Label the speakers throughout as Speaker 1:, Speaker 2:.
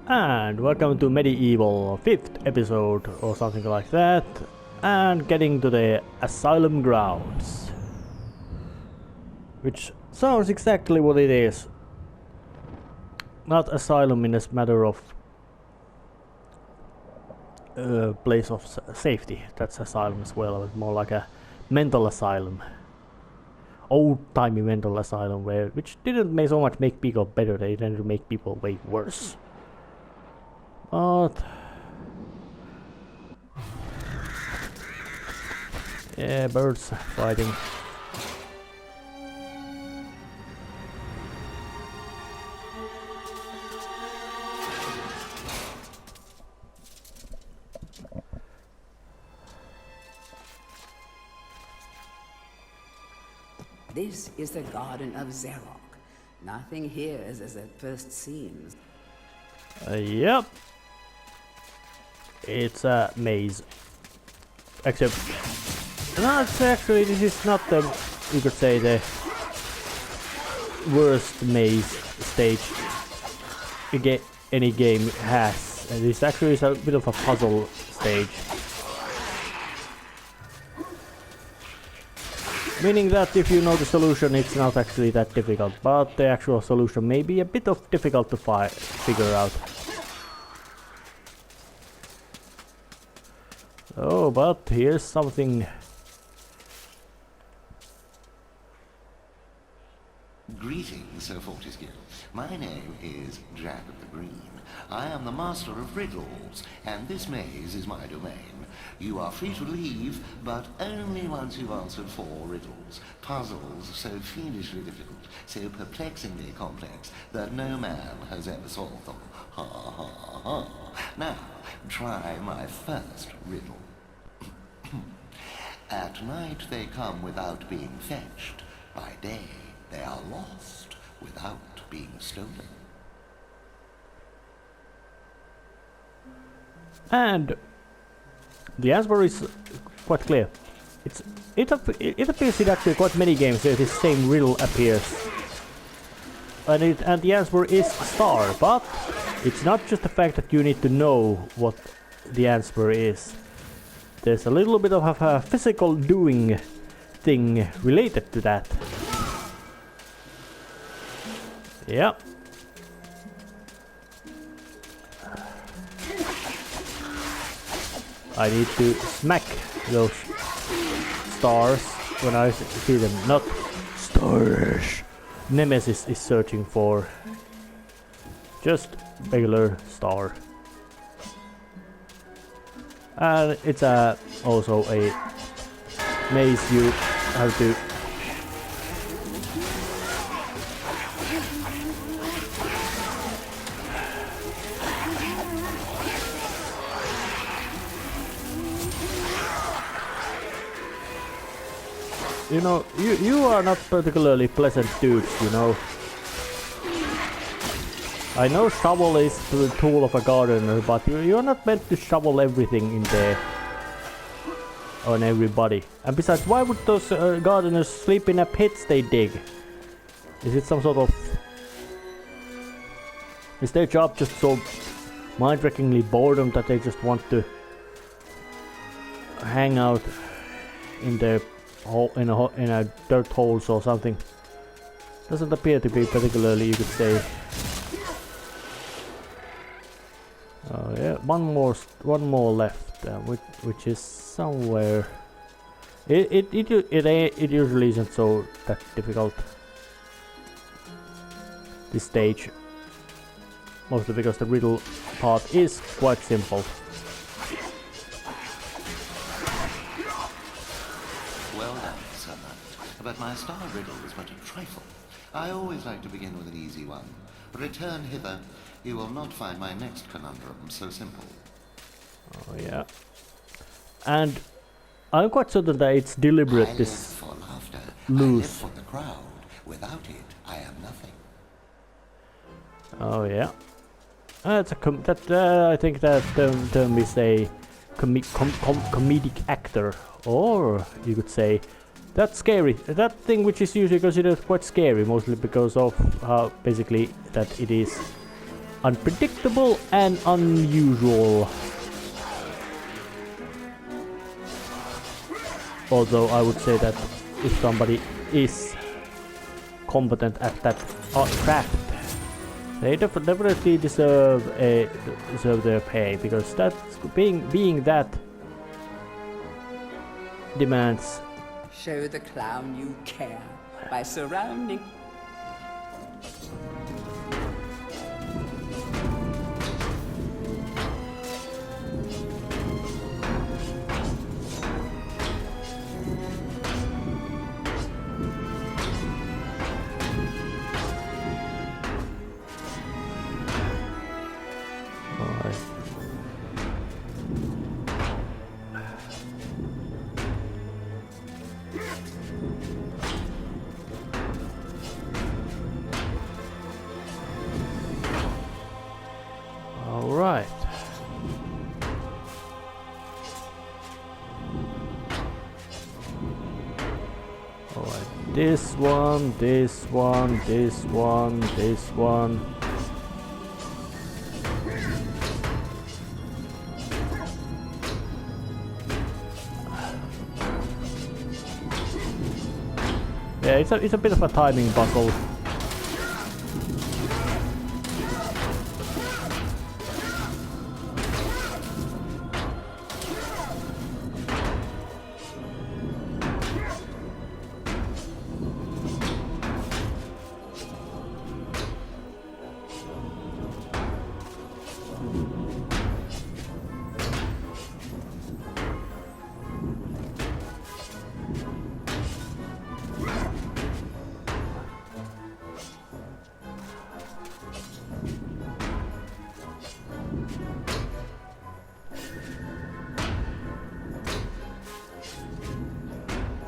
Speaker 1: And welcome to MediEvil 5th episode or something like that, and getting to the asylum grounds, which sounds exactly what it is. Not asylum in this matter of place of safety, that's asylum as well, but more like a mental asylum, old-timey mental asylum, which didn't so much make people better, they tended to make people way worse. But yeah, birds fighting.
Speaker 2: This is the garden of Zeroc. Nothing here is as it first seems.
Speaker 1: Yep. It's a maze. Except, no, it's actually, this is not the, you could say, the worst maze stage any game has. And this actually is a bit of a puzzle stage. Meaning that if you know the solution, it's not actually that difficult, but the actual solution may be a bit of difficult to figure out. Oh, but here's something.
Speaker 3: Greetings, Sir Fortiscay. My name is Jack of the Green. I am the master of riddles, and this maze is my domain. You are free to leave, but only once you've answered 4 riddles. Puzzles so fiendishly difficult, so perplexingly complex, that no man has ever solved them. Ha ha ha. Now, try my first riddle. At night they come without being fetched. By day they are lost without being stolen.
Speaker 1: And the answer is quite clear. It appears in actually quite many games where this same riddle appears. And the answer is star, but it's not just the fact that you need to know what the answer is. There's a little bit of a physical doing thing related to that. Yeah. I need to smack those stars when I see them. Not stars. Nemesis is searching for just regular star. And it's also a maze you have to you know, you are not particularly pleasant dudes, you know. I know shovel is the tool of a gardener, but you're not meant to shovel everything in there on everybody. And besides, why would those gardeners sleep in a pits they dig? Is it some sort of... Is their job just so mind-wreckingly boredom that they just want to hang out in their hole, in a dirt holes or something? Doesn't appear to be particularly, you could say. Oh yeah, one more left, which is somewhere. It usually isn't so that difficult. This stage, mostly because the riddle part is quite simple.
Speaker 3: Well done, Sir Knight. But my star riddle is but a trifle. I always like to begin with an easy one. Return hither. You will not find my next conundrum so simple.
Speaker 1: Oh yeah. And I'm quite certain that it's deliberate.
Speaker 3: I
Speaker 1: this
Speaker 3: live for laughter.
Speaker 1: loose.
Speaker 3: I live for the crowd. Without it, I am nothing.
Speaker 1: Oh yeah. That's I think that term is a comedic actor, or you could say that's scary. That thing which is usually considered quite scary, mostly because of how basically that it is unpredictable and unusual. Although I would say that if somebody is competent at that craft, they definitely deserve their pay, because that's being that demands.
Speaker 2: Show the clown you care by surrounding.
Speaker 1: Alright. Alright, this one, this one, this one, this one. Yeah, it's a bit of a timing puzzle.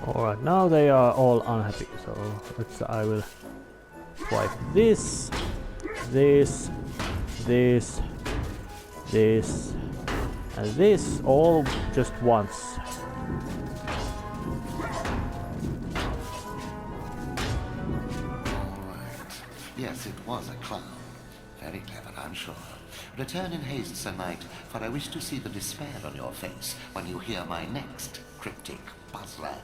Speaker 1: Alright, now they are all unhappy, so I will swipe this, this, this, this, and this all just once.
Speaker 3: Alright. Yes, it was a clown. Very clever, I'm sure. Return in haste, Sir Knight, for I wish to see the despair on your face when you hear my next cryptic puzzler.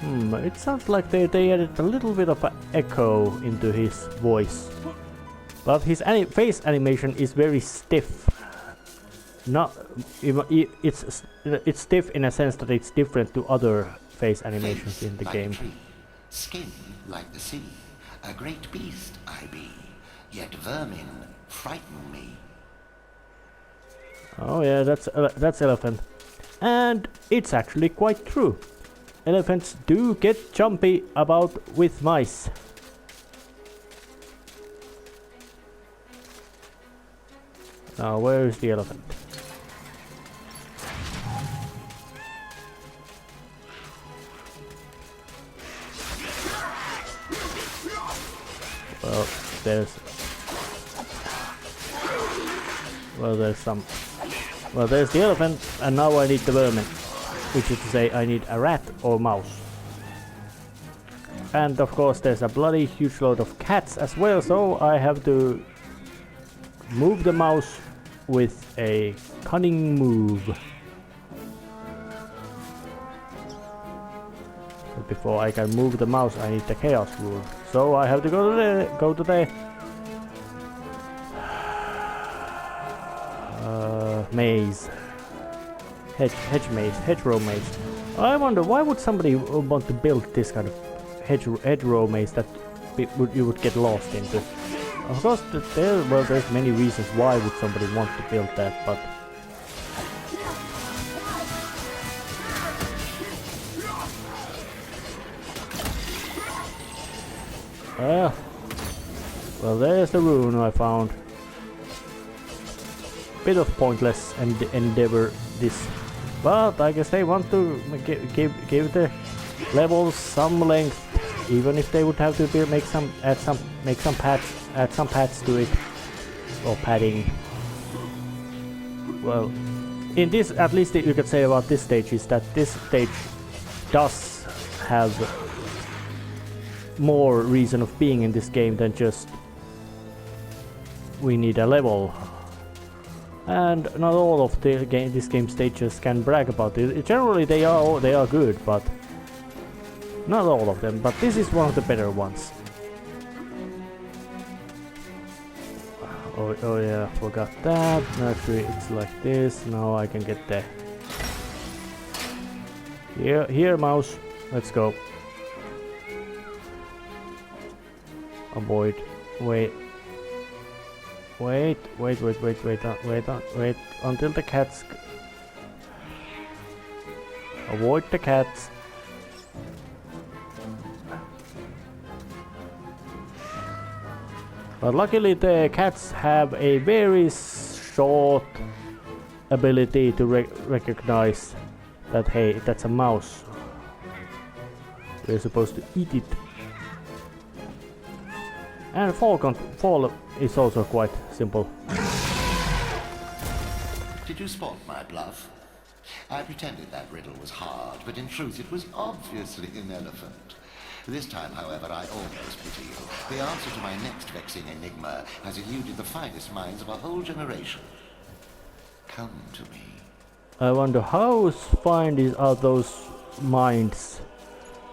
Speaker 1: It sounds like they added a little bit of an echo into his voice. But his face animation is very stiff. It's stiff in a sense that it's different to other face animations in the
Speaker 3: like
Speaker 1: game.
Speaker 3: A tree, skin like the sea, a great beast I be, yet vermin frighten me.
Speaker 1: Oh yeah, that's elephant. And it's actually quite true. Elephants do get jumpy about with mice. Now where is the elephant? Well, there's the elephant, and now I need the vermin. Which is to say, I need a rat or mouse. And of course there's a bloody huge load of cats as well, so I have to move the mouse with a cunning move. But before I can move the mouse, I need the chaos rule. So I have to go to the maze. Hedgerow maze. I wonder why would somebody want to build this kind of hedgerow maze that you would get lost into. Of course, there's many reasons why would somebody want to build that, but well, there's the rune I found. Bit of pointless endeavor this. But I guess they want to give the levels some length, even if they would have to add some pads to it, or padding. Well, in this, at least you could say about this stage is that this stage does have more reason of being in this game than just we need a level. And not all of this game stages can brag about it. Generally they are good, but not all of them. But this is one of the better ones. Oh yeah, forgot that. Actually, it's like this. Now I can get there. Here, mouse. Let's go. Avoid. Wait until the cats. Avoid the cats. But luckily the cats have a very short ability to recognize that, hey, that's a mouse. We're supposed to eat it. And fall is also quite simple.
Speaker 3: Did you spot my bluff? I pretended that riddle was hard, but in truth it was obviously an elephant. This time, however, I almost pity you. The answer to my next vexing enigma has eluded the finest minds of a whole generation. Come to me.
Speaker 1: I wonder how fine are those minds.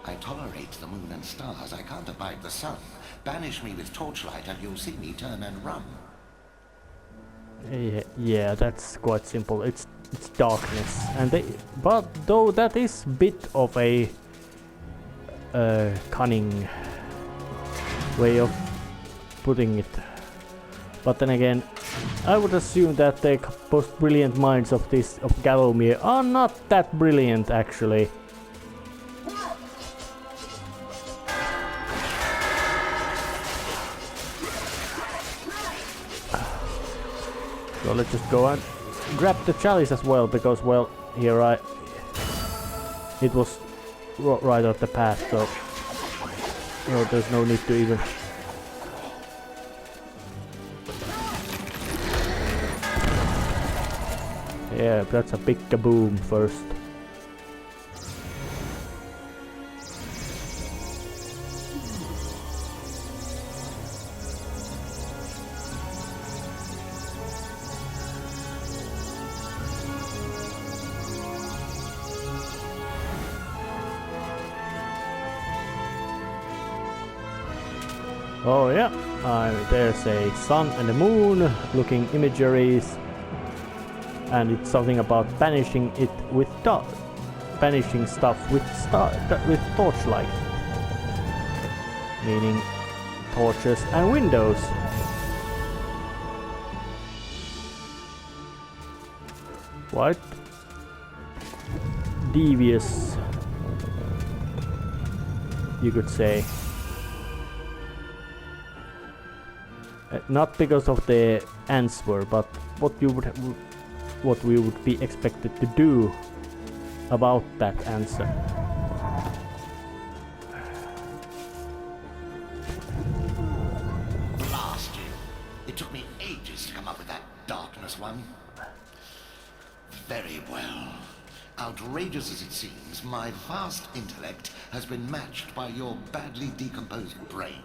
Speaker 3: I tolerate the moon and stars. I can't abide the sun. Banish me with torchlight and you'll see me turn and run.
Speaker 1: Yeah, that's quite simple. It's darkness, and but though that is bit of a cunning way of putting it. But then again, I would assume that the most brilliant minds of Gallowmere are not that brilliant actually. So let's just go and grab the chalice as well, because, well, here it was right off the path, so there's no need to even. Yeah, that's a big kaboom first. Oh yeah, there's a sun and a moon looking imageries, and it's something about banishing it with banishing stuff with torchlight, meaning torches and windows. Quite devious, you could say. Not because of the answer, but what we would be expected to do about that answer.
Speaker 3: Blast you! It took me ages to come up with that darkness one. Very well. Outrageous as it seems, my vast intellect has been matched by your badly decomposed brain.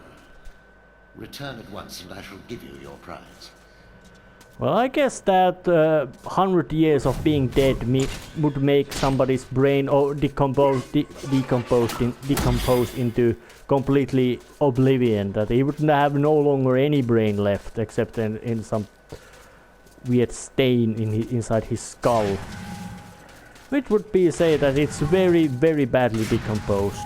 Speaker 3: Return at once and I shall give you your prize.
Speaker 1: Well, I guess that 100 years of being dead would make somebody's brain or decompose into completely oblivion, that he would have no longer any brain left except in some weird stain inside his skull. Which would be say that it's very, very badly decomposed.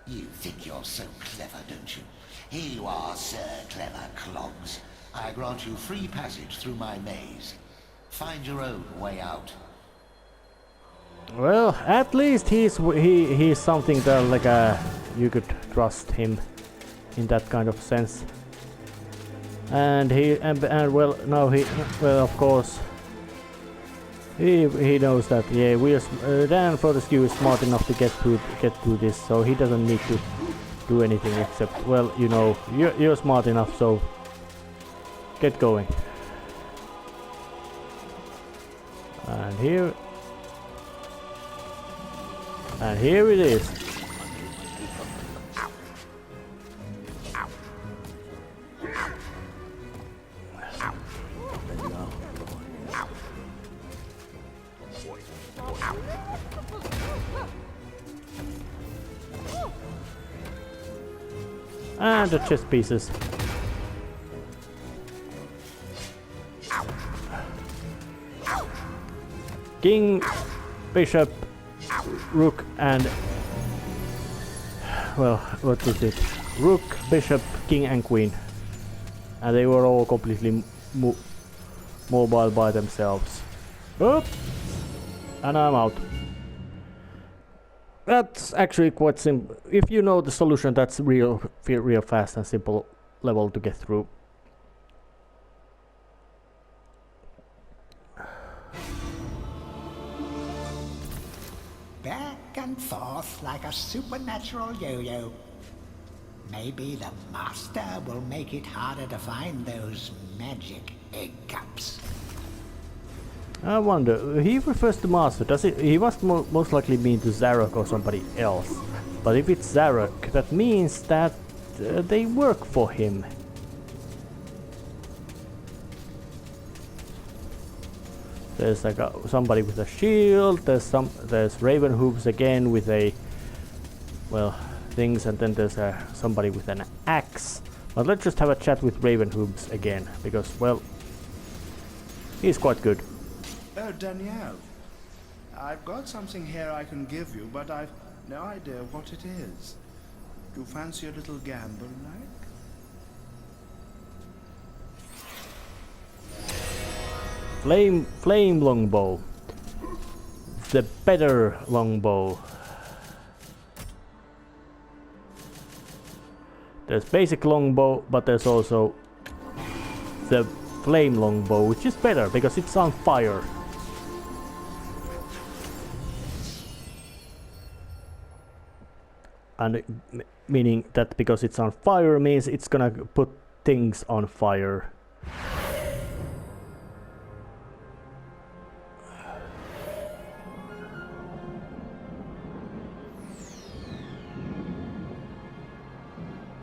Speaker 3: You think you're so clever, don't you? Here you are, Sir Clever Clogs. I grant you free passage through my maze. Find your own way out.
Speaker 1: Well, at least he's something that like you could trust him in that kind of sense. And well, now well, of course he knows that, yeah, Dan Fortesque is smart enough to get through this, so he doesn't need to do anything except, well, you know, you're smart enough, so get going. And here it is. And the chess pieces. King, bishop, rook, and... well, what was it? Rook, bishop, king, and queen. And they were all completely mobile by themselves. Oop! And I'm out. That's actually quite simple. If you know the solution, that's real fast and simple level to get through.
Speaker 4: Back and forth like a supernatural yo-yo. Maybe the master will make it harder to find those magic egg cups.
Speaker 1: I wonder, he refers to master, does it? He must most likely mean to Zeroc or somebody else. But if it's Zeroc, that means that they work for him. There's like somebody with a shield, there's Raven Hooves again with a, well, things, and then there's somebody with an axe. But let's just have a chat with Raven Hooves again, because, well, he's quite good.
Speaker 5: Oh, Danielle. I've got something here I can give you, but I've no idea what it is. Do you fancy a little gamble, like?
Speaker 1: Flame longbow. The better longbow. There's basic longbow, but there's also the flame longbow, which is better because it's on fire. And meaning that because it's on fire means it's gonna put things on fire.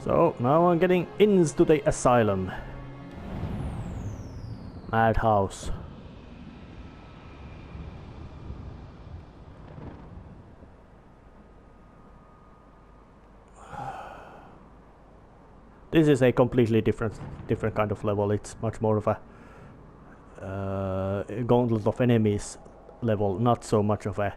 Speaker 1: So now I'm getting into the asylum. Madhouse. This is a completely different kind of level. It's much more of a gauntlet of enemies level, not so much of a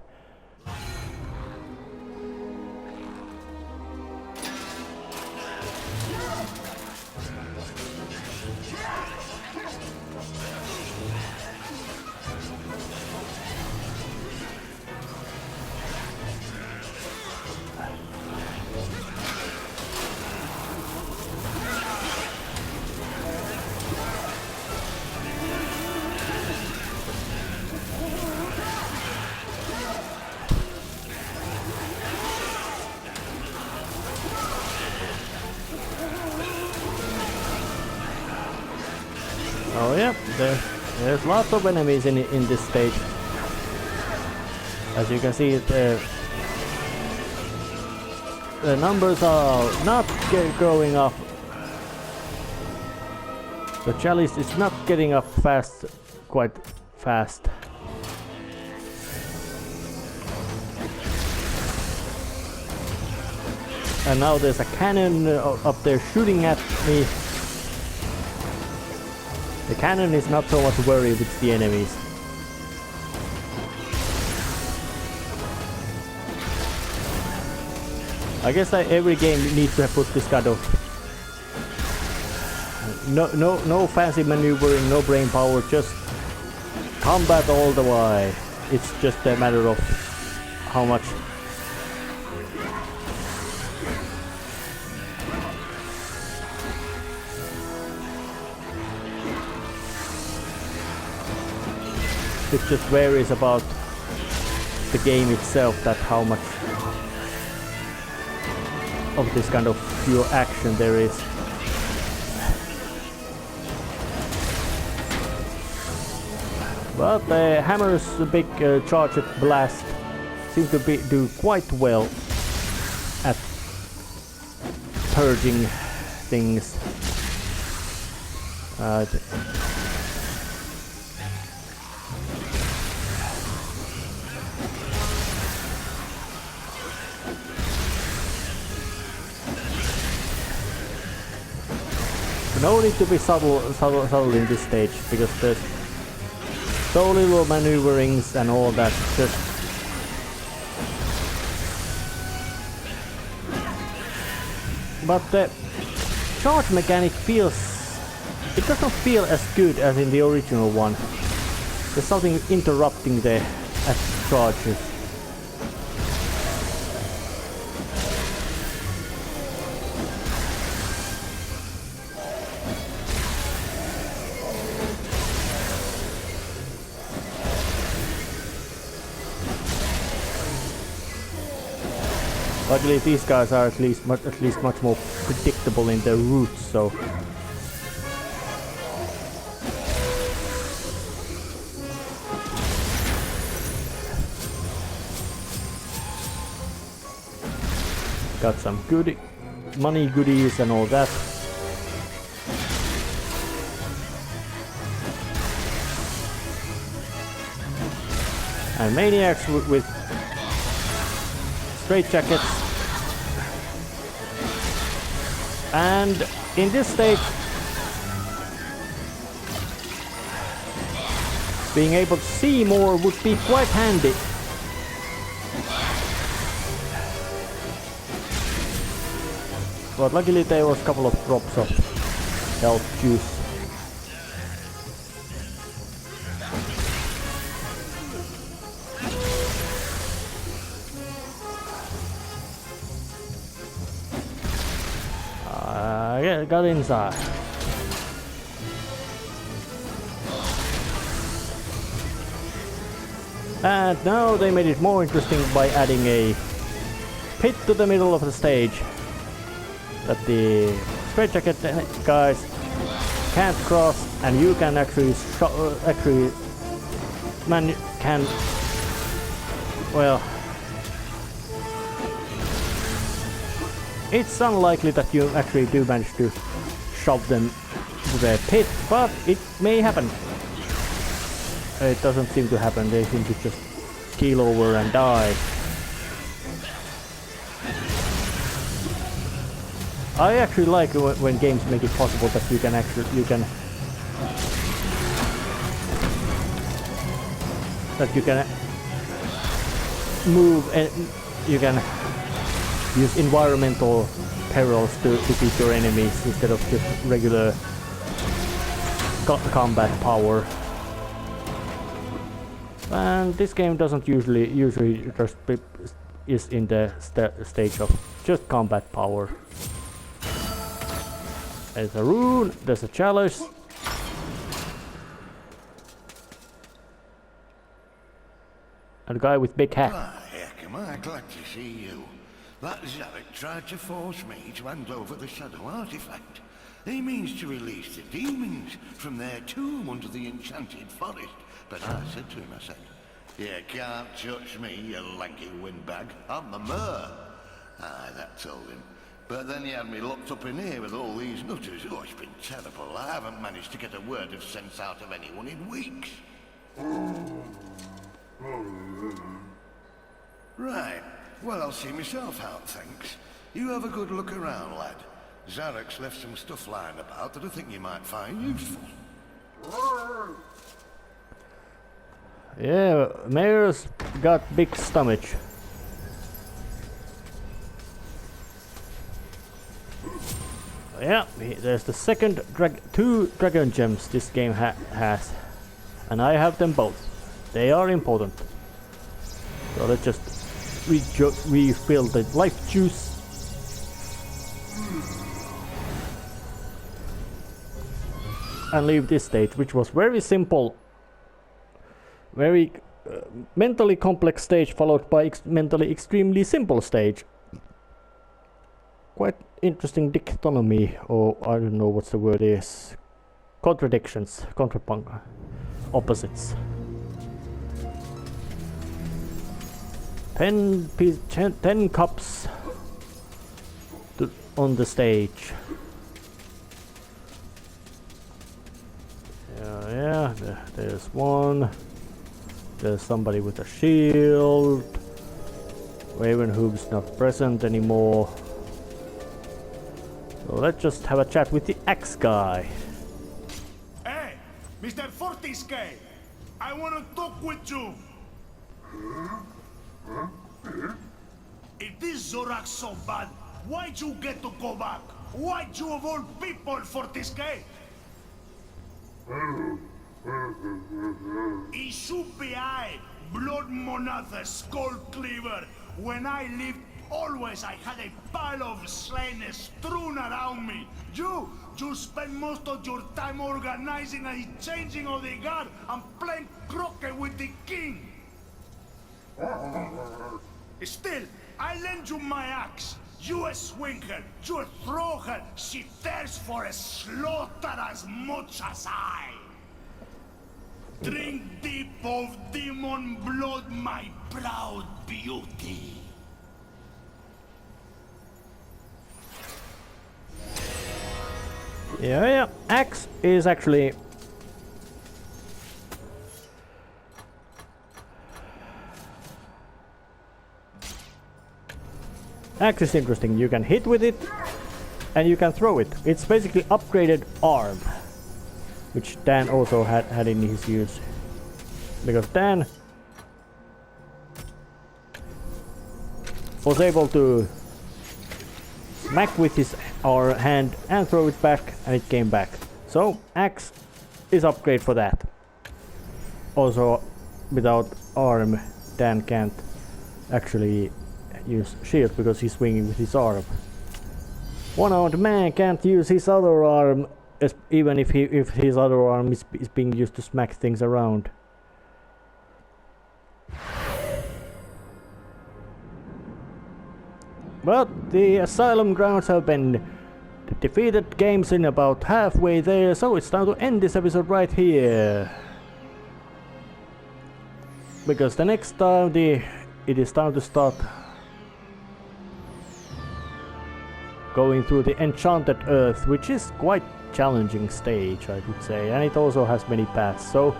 Speaker 1: oh yeah, there's lots of enemies in this stage. As you can see, the numbers are not going up. The chalice is not getting up quite fast. And now there's a cannon up there shooting at me. The cannon is not so much worried with the enemies. I guess every game needs to have put this kind of no fancy maneuvering, no brain power, just combat all the way. It's just a matter of how much it just varies about the game itself, that how much of this kind of pure action there is. But the hammer's big charged blast seems to do quite well at purging things. No need to be subtle in this stage, because there's so little maneuverings and all that. Just but the charge mechanic it doesn't feel as good as in the original one. There's something interrupting the charges. Luckily these guys are at least much more predictable in their routes, so got some good money goodies and all that. And maniacs with straitjackets. And in this stage, being able to see more would be quite handy. But luckily there was a couple of drops of health juice. Yeah, got inside. And now they made it more interesting by adding a pit to the middle of the stage that the straitjacket guys can't cross, and you can actually well, it's unlikely that you actually do manage to shove them to the pit, but it may happen. It doesn't seem to happen, they seem to just keel over and die. I actually like when games make it possible that you can move and you can use environmental perils to defeat your enemies instead of just regular combat power. And this game doesn't usually just is in the stage of just combat power. There's a rune, there's a chalice. And a guy with big hat.
Speaker 3: Ah, heck, am I glad to see you. That Zeroc tried to force me to hand over the shadow artifact. He means to release the demons from their tomb under the enchanted forest. But I said to him, I said, "You can't touch me, you lanky windbag. I'm the Mer." Aye, that told him. But then he had me locked up in here with all these nutters. Oh, it's been terrible. I haven't managed to get a word of sense out of anyone in weeks. Right. Well, I'll see myself out, thanks. You have a good look around, lad. Zaroc's left some stuff lying about that I think you might find useful.
Speaker 1: Yeah, Mayor's got big stomach. Yeah, there's the second two dragon gems this game has, and I have them both. They are important. So let's just refill the life juice. And leave this stage, which was very simple. Very mentally complex stage followed by mentally extremely simple stage. Quite interesting dichotomy, or I don't know what the word is. Contradictions, opposites. 10 cups on the stage. Yeah, there's one. There's somebody with a shield. Ravenhoof's not present anymore. So let's just have a chat with the axe guy.
Speaker 5: Hey, Mr. Fortiscay, I want to talk with you. If this Zeroc so bad, why'd you get to go back? Why'd you of all people, Fortiscay? It should be I, Blood Monather, Skull Cleaver. When I lived, always I had a pile of sane strewn around me. You spend most of your time organizing a changing of the guard and playing croquet with the king. Still, I lend you my axe. You swing her, you throw her. She thirsts for a slaughter as much as I. Drink deep of demon blood, my proud beauty.
Speaker 1: Yeah. Axe is actually... Axe is interesting. You can hit with it and you can throw it. It's basically upgraded arm, which Dan also had in his use. Because Dan was able to smack with his hand and throw it back, and it came back. So axe is upgrade for that. Also, without arm, Dan can't actually use shield because he's swinging with his arm. One-armed man can't use his other arm, even if his other arm is being used to smack things around. But the asylum grounds have been defeated. Game's in about halfway there, so it's time to end this episode right here. Because the next time it is time to start going through the Enchanted Earth, which is quite challenging stage, I would say, and it also has many paths. So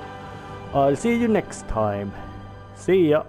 Speaker 1: I'll see you next time. See ya.